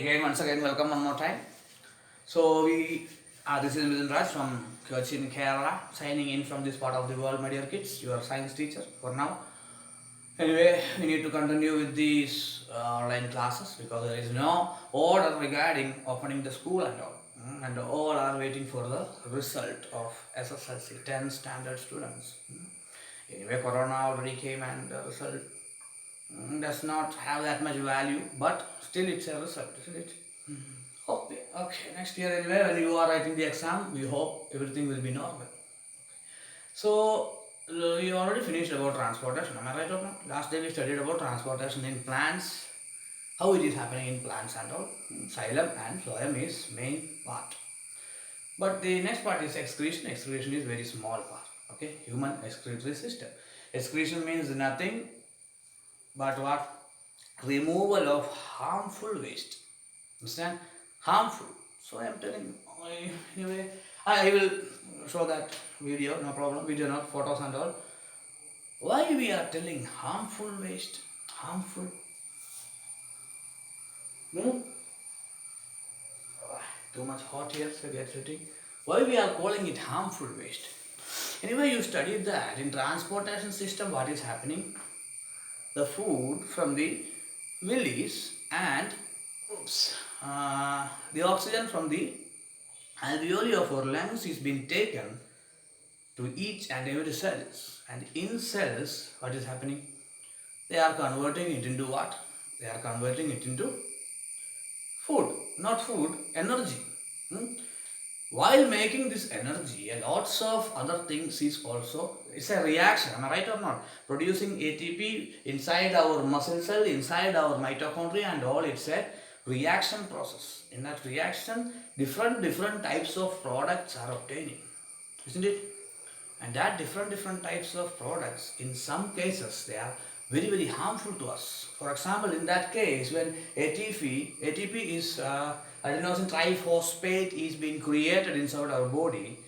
Once again, welcome one more time. This is Mithun Raj from Cochin, Kerala, signing in from this part of the world, my dear kids. Your science teacher for now. Anyway, we need to continue with these online classes because there is no order regarding opening the school and all. And all are waiting for the result of SSLC, 10 standard students. Anyway, Corona already came and the result does not have that much value, but still it's a result, isn't it? Okay, next year anyway, when you are writing the exam, we hope everything will be normal. So, we already finished about transportation, am I right or not? Last day we studied about transportation in plants, how it is happening in plants and all. Xylem and phloem is main part. But the next part is excretion. Excretion is very small part. Okay, human excretory system. Excretion means nothing but what? Removal of harmful waste. Understand? Harmful. So I am telling anyway, I will show that video, no problem, video not photos and all. Why we are telling harmful waste? Harmful. No? Too much hot here, so get sitting. Why we are calling it harmful waste? Anyway, you studied that in transportation system what is happening? The food from the willies and the oxygen from the alveoli of our lungs is being taken to each and every cells, and in cells what is happening? They are converting it into what? They are converting it into food, not food, energy. While making this energy, lots of other things is also, it's a reaction, am I right or not? Producing ATP inside our muscle cell, inside our mitochondria and all, it's a reaction process. In that reaction, different types of products are obtaining, isn't it? And that different types of products, in some cases, they are very harmful to us. For example, in that case, when ATP is adenosine triphosphate is being created inside our body,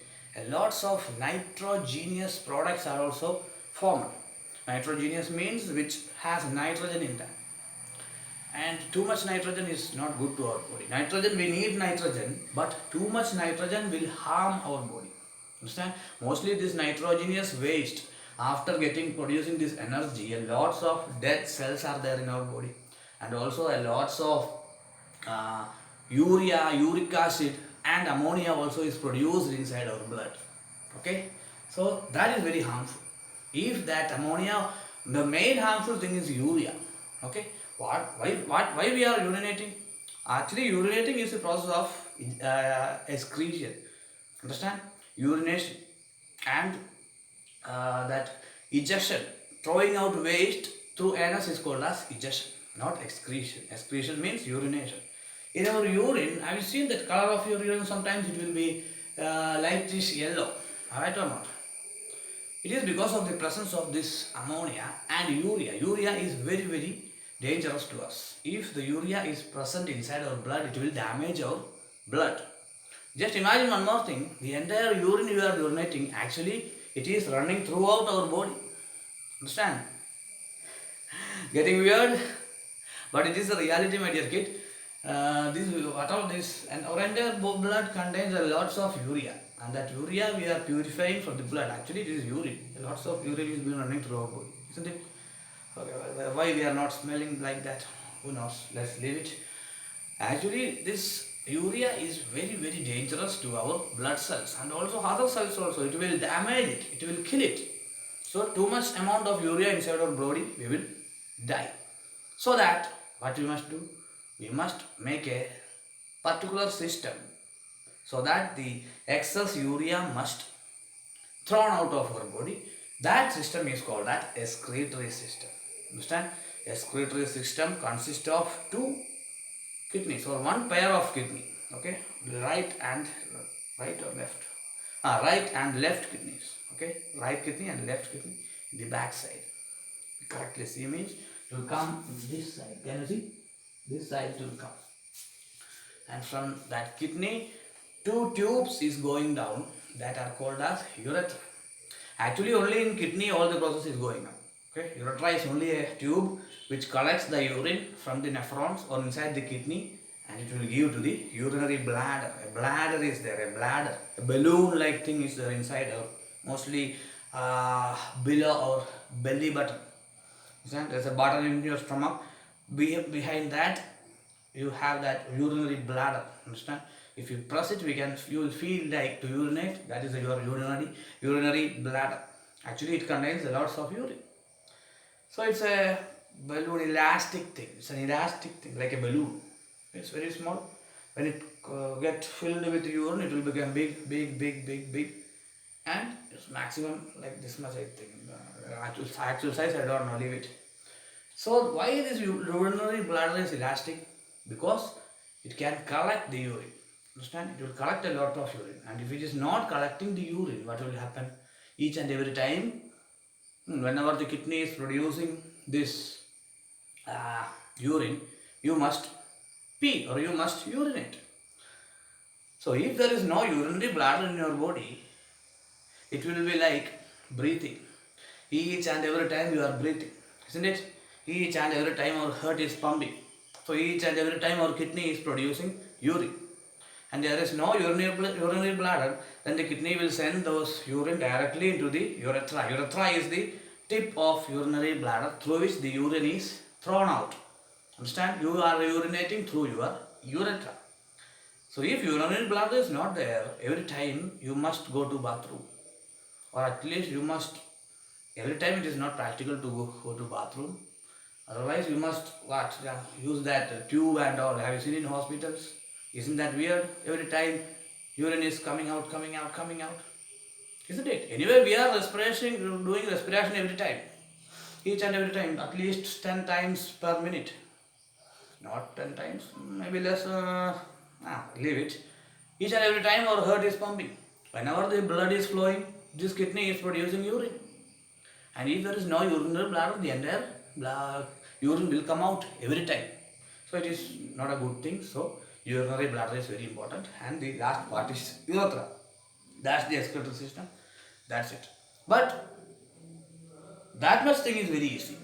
lots of nitrogenous products are also formed. Nitrogenous means which has nitrogen in that. And too much nitrogen is not good to our body. Nitrogen, we need nitrogen, but too much nitrogen will harm our body. Understand? Mostly this nitrogenous waste, after producing this energy, lots of dead cells are there in our body, and also lots of urea, uric acid, and ammonia also is produced inside our blood. Okay, so that is very harmful. If that ammonia, the main harmful thing is urea. Okay, why we are urinating? Actually, urinating is a process of excretion. Understand? Urination and that ejection, throwing out waste through anus is called as ejection, not excretion. Excretion means urination. In our urine, have you seen that color of your urine? Sometimes it will be lightish yellow, right or not? It is because of the presence of this ammonia and urea. Urea is very dangerous to us. If the urea is present inside our blood, it will damage our blood. Just imagine one more thing, the entire urine you are urinating, actually it is running throughout our body. Understand? Getting weird? But it is the reality, my dear kid. And our entire blood contains lots of urea. And that urea we are purifying from the blood. Actually it is urine. Lots of urine is being running through our body. Isn't it? Okay, why we are not smelling like that? Who knows? Let's leave it. Actually, this urea is very dangerous to our blood cells and also other cells also. It will damage it, it will kill it. So too much amount of urea inside our body, we will die. So that what we must do? We must make a particular system so that the excess urea must thrown out of our body. That system is called that excretory system. Understand? Excretory system consists of two kidneys or one pair of kidney. Okay, right or left? Right and left kidneys. Okay, right kidney and left kidney in the back side. Correctly see means it will come this side. Can you see? This side will come. And from that kidney, two tubes is going down that are called as urethra. Actually, only in kidney all the process is going on. Okay, urethra is only a tube which collects the urine from the nephrons or inside the kidney and it will give to the urinary bladder. A bladder is there, a bladder, a balloon-like thing is there inside our mostly below our belly button. Understand? There's a button in your stomach. Behind that, you have that urinary bladder. Understand? If you press it, you will feel like to urinate. That is your urinary bladder. Actually, it contains lots of urine. So it's a balloon elastic thing. It's an elastic thing like a balloon. It's very small. When it gets filled with urine, it will become big, big, big, big, big, and it's maximum like this much. I think actual size I don't know. Leave it. So why this urinary bladder is elastic? Because it can collect the urine. Understand? It will collect a lot of urine, and if it is not collecting the urine, what will happen? Each and every time, whenever the kidney is producing this urine, you must pee or you must urinate. So if there is no urinary bladder in your body, it will be like breathing. Each and every time you are breathing, isn't it? Each and every time our heart is pumping. So each and every time our kidney is producing urine. And there is no urinary bladder, then the kidney will send those urine directly into the urethra. Urethra is the tip of urinary bladder through which the urine is thrown out. Understand? You are urinating through your urethra. So if urinary bladder is not there, every time you must go to bathroom. Or at least you must, every time it is not practical to go to bathroom. Otherwise you must what? Yeah, use that tube and all. Have you seen in hospitals? Isn't that weird? Every time urine is coming out, coming out, coming out. Isn't it? Anyway, we are doing respiration every time. Each and every time, at least 10 times per minute. Not 10 times, maybe less. Leave it. Each and every time our heart is pumping. Whenever the blood is flowing, this kidney is producing urine. And if there is no urinary bladder, the entire urine will come out every time. So it is not a good thing. So urinary bladder is very important. And the last part is urethra. That's the excretory system. That's it. But that much thing is very easy.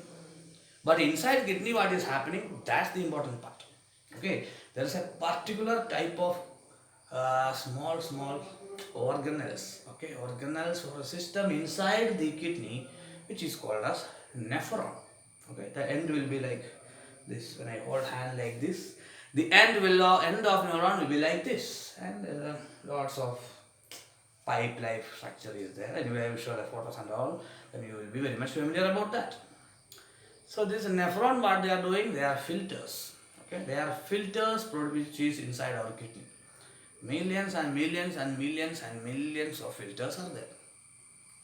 But inside kidney, what is happening? That's the important part. Okay, there is a particular type of small organelles. Okay, organelles or a system inside the kidney, which is called as nephron. Okay, the end will be like this. When I hold hand like this, the end of neuron will be like this, and lots of pipe life structure is there. Anyway, I will show the photos and all, then you will be very much familiar about that. So this nephron, what they are doing, they are filters. Okay, they are filters which is inside our kidney. Millions and millions and millions and millions of filters are there.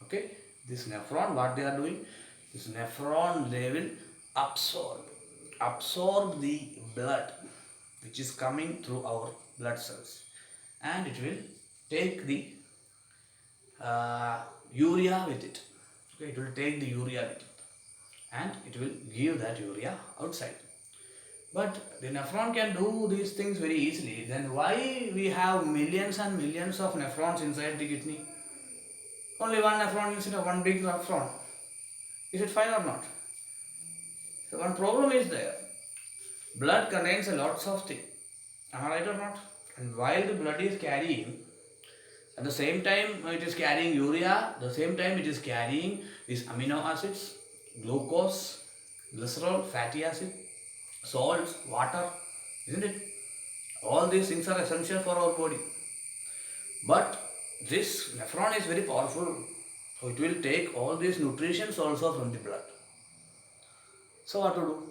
Okay, this nephron, what they are doing, this nephron, they will absorb the blood which is coming through our blood cells, and it will take the urea with it. Okay, it will take the urea with it, and it will give that urea outside. But the nephron can do these things very easily. Then why we have millions and millions of nephrons inside the kidney? Only one nephron instead of one big nephron. Is it fine or not? So one problem is there. Blood contains a lots of things. Am I right or not? And while the blood is carrying, at the same time it is carrying urea, at the same time it is carrying these amino acids, glucose, glycerol, fatty acid, salts, water, isn't it? All these things are essential for our body. But this nephron is very powerful, so it will take all these nutrients also from the blood. So what to do?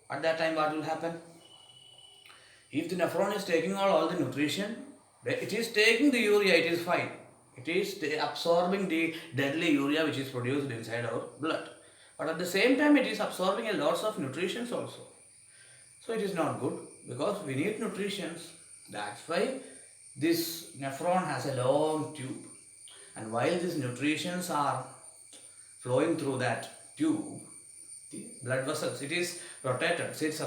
At that time what will happen? If the nephron is taking all the nutrition, it is taking the urea, it is fine. It is absorbing the deadly urea which is produced inside our blood. But at the same time it is absorbing a lots of nutrients also. So it is not good, because we need nutrients. That's why this nephron has a long tube. And while these nutrients are flowing through that tube, the blood vessels, it is rotated. See, it's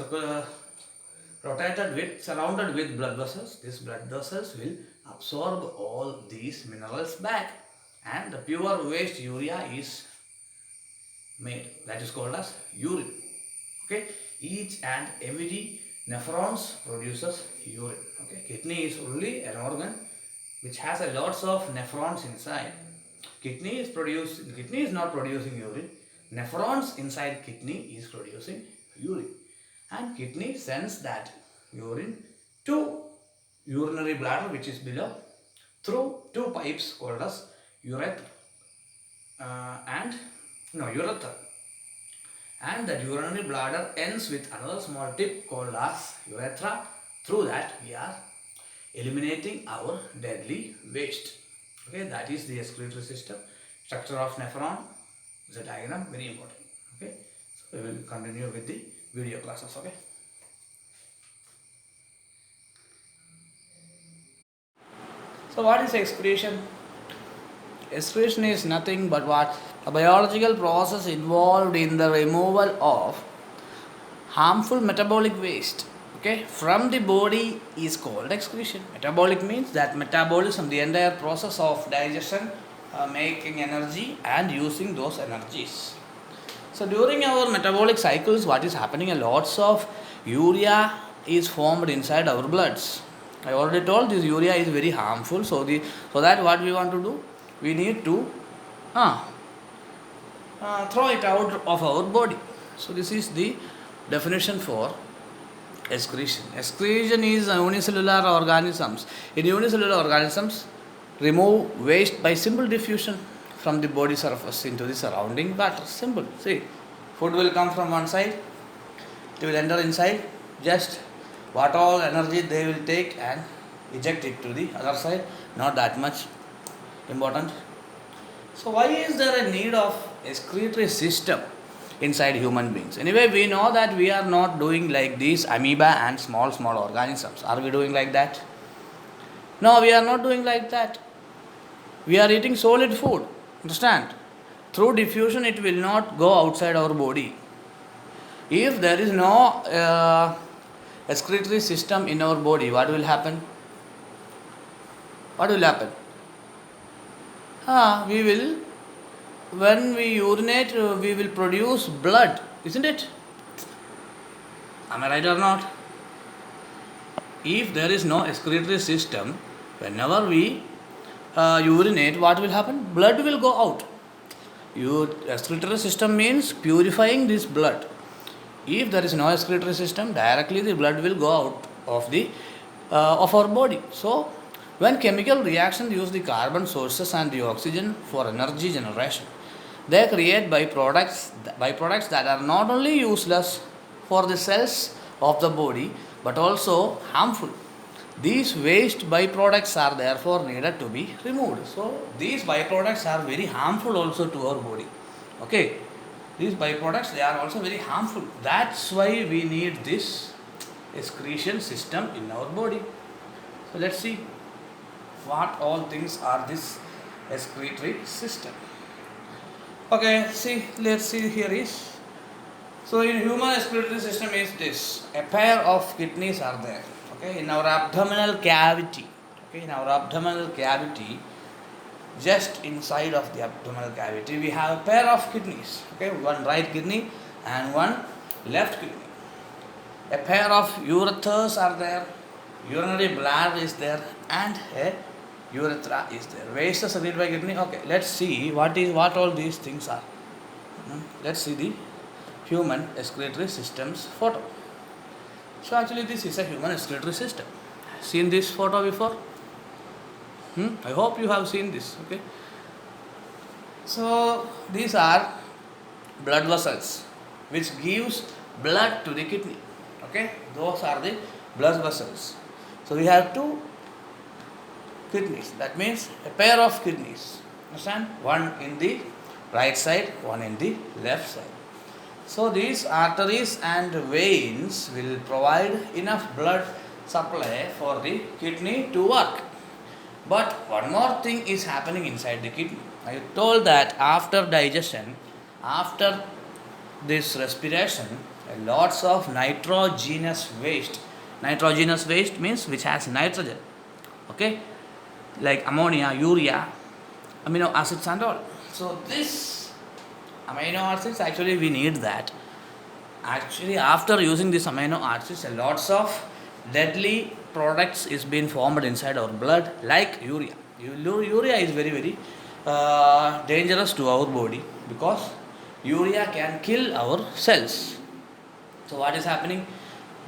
surrounded with blood vessels. These blood vessels will absorb all these minerals back, and the pure waste urea is made. That is called as urine. Okay, each and every nephrons produces urine. Okay, kidney is only an organ which has a lots of nephrons inside. Kidney is not producing urine. Nephrons inside kidney is producing urine, and kidney sends that urine to urinary bladder, which is below, through two pipes called as urethra and no urethra, and the urinary bladder ends with another small tip called as urethra. Through that we are eliminating our deadly waste. Okay, that is the excretory system. Structure of nephron is a diagram, very important. Okay, so we will continue with the video classes. Okay. So what is excretion? Excretion is nothing but what? A biological process involved in the removal of harmful metabolic waste, okay, from the body is called excretion. Metabolic means that metabolism, the entire process of digestion, making energy and using those energies. So during our metabolic cycles, what is happening? A lots of urea is formed inside our bloods. I already told this urea is very harmful. So that what we want to do, we need to throw it out of our body. So this is the definition for excretion. Excretion is unicellular organisms. In unicellular organisms, remove waste by simple diffusion from the body surface into the surrounding water. Simple. See, food will come from one side, it will enter inside, just what all energy they will take and eject it to the other side. Not that much important. So why is there a need of excretory system inside human beings? Anyway, we know that we are not doing like these amoeba and small organisms. Are we doing like that? No, we are not doing like that. We are eating solid food. Understand? Through diffusion, it will not go outside our body. If there is no excretory system in our body, what will happen? What will happen? We will, when we urinate, we will produce blood, isn't it? Am I right or not? If there is no excretory system, whenever we urinate, what will happen? Blood will go out. Excretory system means purifying this blood. If there is no excretory system, directly the blood will go out of our body. So when chemical reactions use the carbon sources and the oxygen for energy generation, they create byproducts that are not only useless for the cells of the body but also harmful. These waste byproducts are therefore needed to be removed. So these byproducts are very harmful also to our body. Okay, these byproducts, they are also very harmful. That's why we need this excretion system in our body. So let's see what all things are this excretory system. Okay, let's see here is. So in human excretory system is this. A pair of kidneys are there. Okay, in our abdominal cavity. Okay, in our abdominal cavity, just inside of the abdominal cavity, we have a pair of kidneys. Okay, one right kidney and one left kidney. A pair of urethras are there. Urinary bladder is there, and a urethra is there. Waste is secreted by kidney. Okay, let's see what all these things are. Let's see the human excretory system's photo. So actually this is a human excretory system. Seen this photo before? I hope you have seen this. Okay. So these are blood vessels which gives blood to the kidney. Okay, those are the blood vessels. So we have two kidneys. That means a pair of kidneys. Understand? One in the right side, one in the left side. So these arteries and veins will provide enough blood supply for the kidney to work. But one more thing is happening inside the kidney. I told that after digestion, after this respiration, lots of nitrogenous waste. Nitrogenous waste means which has nitrogen. Okay? Like ammonia, urea, amino acids and all. So this amino acids, actually we need that. Actually, after using these amino acids, lots of deadly products is being formed inside our blood, like urea. Urea is very very dangerous to our body because urea can kill our cells. So what is happening?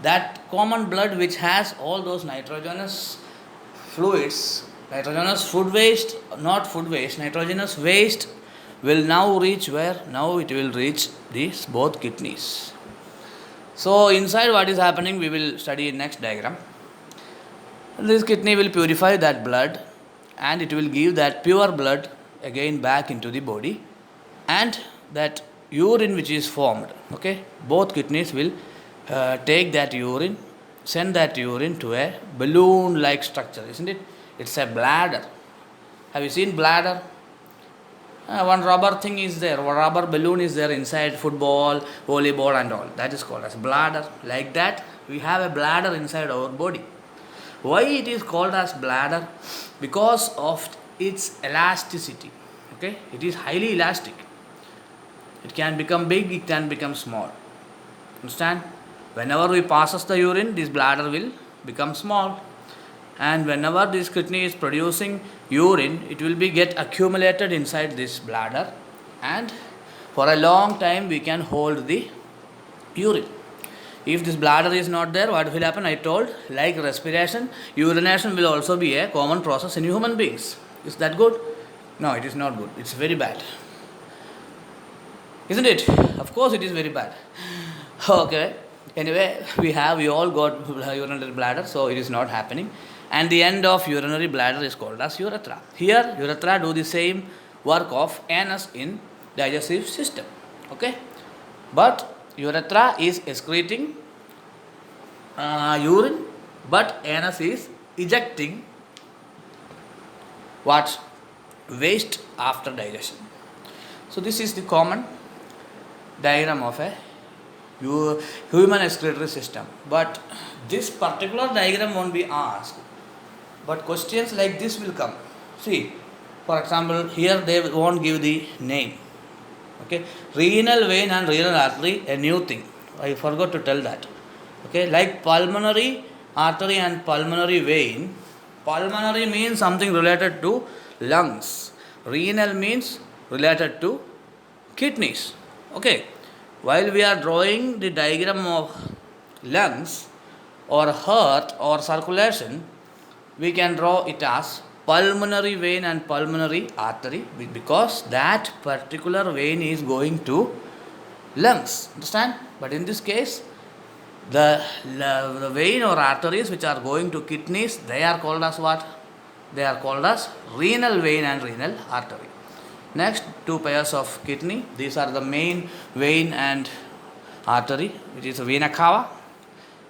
That common blood which has all those nitrogenous fluids, nitrogenous food waste, not food waste, nitrogenous waste will now reach where? Now it will reach these both kidneys. So inside what is happening we will study in next diagram. This kidney will purify that blood and it will give that pure blood again back into the body, and that urine which is formed, okay, both kidneys will take that urine, send that urine to a balloon like structure, isn't it? It's a bladder. Have you seen bladder? One rubber thing is there, one rubber balloon is there inside football, volleyball and all. That is called as bladder. Like that, we have a bladder inside our body. Why it is called as bladder? Because of its elasticity. Okay, it is highly elastic. It can become big, it can become small. Understand? Whenever we passes the urine, this bladder will become small. And whenever this kidney is producing urine, it will be get accumulated inside this bladder, and for a long time we can hold the urine. If this bladder is not there, what will happen? I told, like respiration, urination will also be a common process in human beings. Is that good? No, it is not good. It's very bad. Isn't it? Of course it is very bad. Okay. Anyway, we all got urinary bladder, so it is not happening. And the end of urinary bladder is called as urethra. Here, urethra do the same work of anus in digestive system. Okay. But urethra is excreting urine, but anus is ejecting what? Waste after digestion. So this is the common diagram of a human excretory system. But this particular diagram won't be asked, but questions like this will come. See, for example, here they won't give the name. Okay, renal vein and renal artery, a new thing. I forgot to tell that. Okay, like pulmonary artery and pulmonary vein. Pulmonary means something related to lungs. Renal means related to kidneys. Okay, while we are drawing the diagram of lungs or heart or circulation, we can draw it as pulmonary vein and pulmonary artery, because that particular vein is going to lungs. Understand? But in this case, the vein or arteries which are going to kidneys, they are called as what? They are called as renal vein and renal artery. Next, two pairs of kidney. These are the main vein and artery, which is vena cava.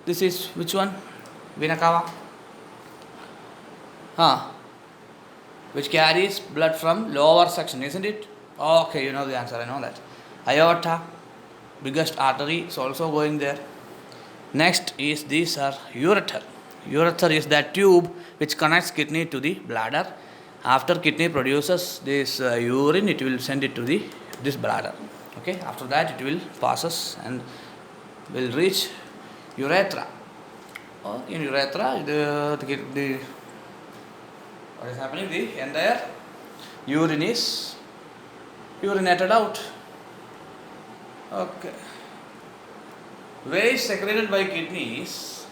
This is which one? Vena cava. Which carries blood from lower section, isn't it? Okay, you know the answer, I know that. Aorta, biggest artery, is also going there. Next is these are ureter. Ureter is that tube which connects kidney to the bladder. After kidney produces this urine, it will send it to this bladder. Okay, after that it will passes and will reach urethra. In urethra, the what is happening? The entire urine is urinated out. Okay. Waste secreted by kidneys,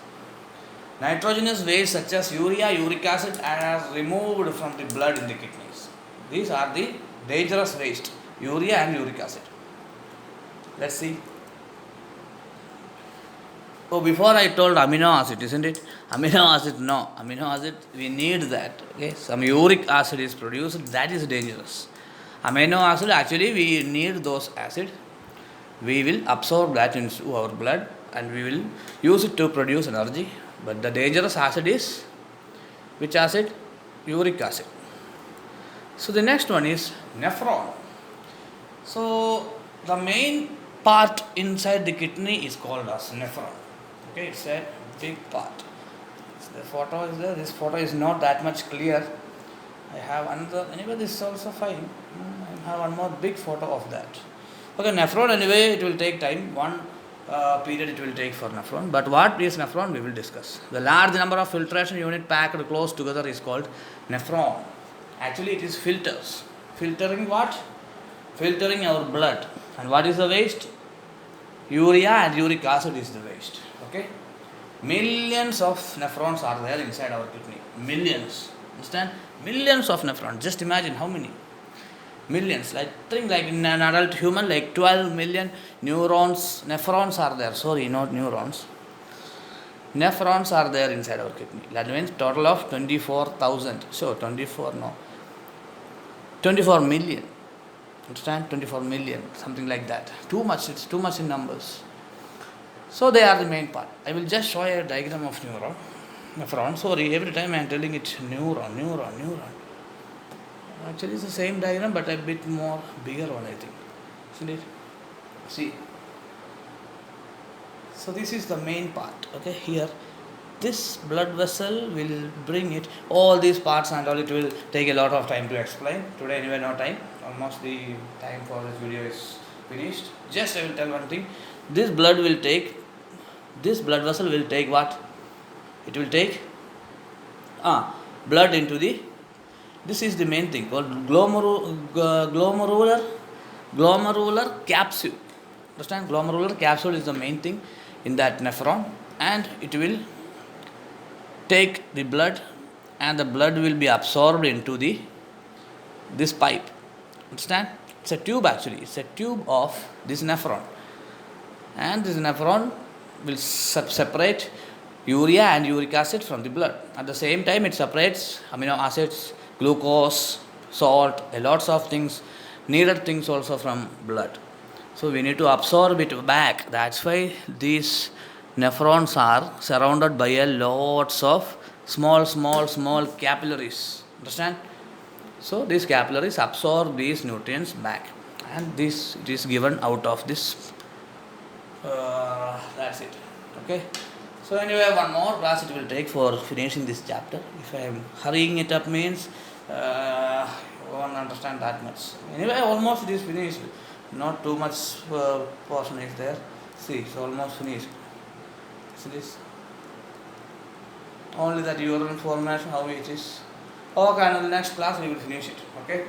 nitrogenous waste such as urea, uric acid are removed from the blood in the kidneys. These are the dangerous waste, urea and uric acid. Let's see. Oh, before I told amino acid, isn't it? Amino acid, no. Amino acid, we need that. Okay, some uric acid is produced, that is dangerous. Amino acid, actually we need those acid. We will absorb that into our blood and we will use it to produce energy. But the dangerous acid is which acid? Uric acid. So the next one is nephron. So the main part inside the kidney is called as nephron. Okay, it's a big part. So the photo is there. This photo is not that much clear. I have another. Anyway, this is also fine. I have one more big photo of that. Okay, nephron, anyway, it will take time. One period it will take for nephron. But what is nephron we will discuss. The large number of filtration unit packed close together is called nephron. Actually it is filters. Filtering what? Filtering our blood. And what is the waste? Urea and uric acid is the waste. Okay? Millions of nephrons are there inside our kidney. Millions. Understand? Millions of nephrons. Just imagine how many. Millions. Think like in an adult human, like 12 million neurons, nephrons are there. Sorry, not neurons. Nephrons are there inside our kidney. That means total of 24,000. So 24 million. Understand? 24 million, something like that. Too much. It's too much in numbers. So they are the main part. I will just show you a diagram of nephron. Sorry, every time I am telling it neuron. Actually, it's the same diagram, but a bit more bigger one, I think. Isn't it? See. So this is the main part. Okay, here. This blood vessel will bring it, all these parts and all, it will take a lot of time to explain. Today anyway no time. Almost the time for this video is finished. Just I will tell one thing. This blood vessel will take what? It will take blood into the, this is the main thing called glomerular capsule. Understand? Glomerular capsule is the main thing in that nephron, and it will take the blood, and the blood will be absorbed into this pipe. Understand? It's a tube actually. It's a tube of this nephron, and this nephron will separate urea and uric acid from the blood. At the same time, it separates amino acids, glucose, salt, lots of things, needed things also from blood. So we need to absorb it back. That's why these nephrons are surrounded by a lots of small capillaries. Understand? So these capillaries absorb these nutrients back, and this it is given out of this. That's it. Okay. So anyway, one more class it will take for finishing this chapter. If I am hurrying it up means you won't understand that much. Anyway, almost it is finished. Not too much portion is there. See, it's almost finished. See this? Only that urine formation, how it is. Okay, and in the next class we will finish it. Okay.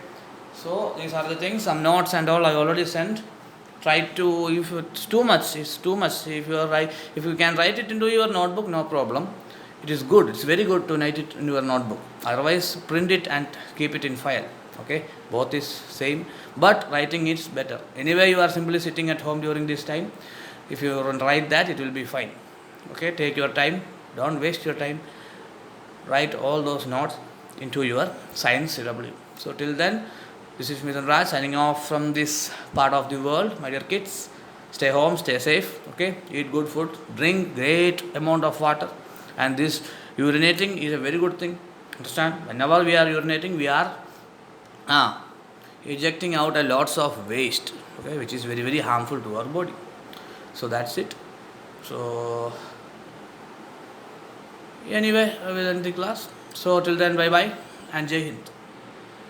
So these are the things. Some notes and all I already sent. Try to, if it's too much. If you can write it into your notebook, no problem. It is good. It's very good to write it in your notebook. Otherwise, print it and keep it in file. Okay, both is same, but writing is better. Anyway, you are simply sitting at home during this time. If you write that, it will be fine. Okay, take your time. Don't waste your time. Write all those notes into your science CW. So till then, this is Mithun Raj signing off from this part of the world. My dear kids, stay home, stay safe. Okay, eat good food, drink great amount of water, and this urinating is a very good thing. Understand? Whenever we are urinating, we are ejecting out a lots of waste, okay, which is very harmful to our body. So that's it. So anyway, I will end the class. So till then, bye bye and Jai Hind.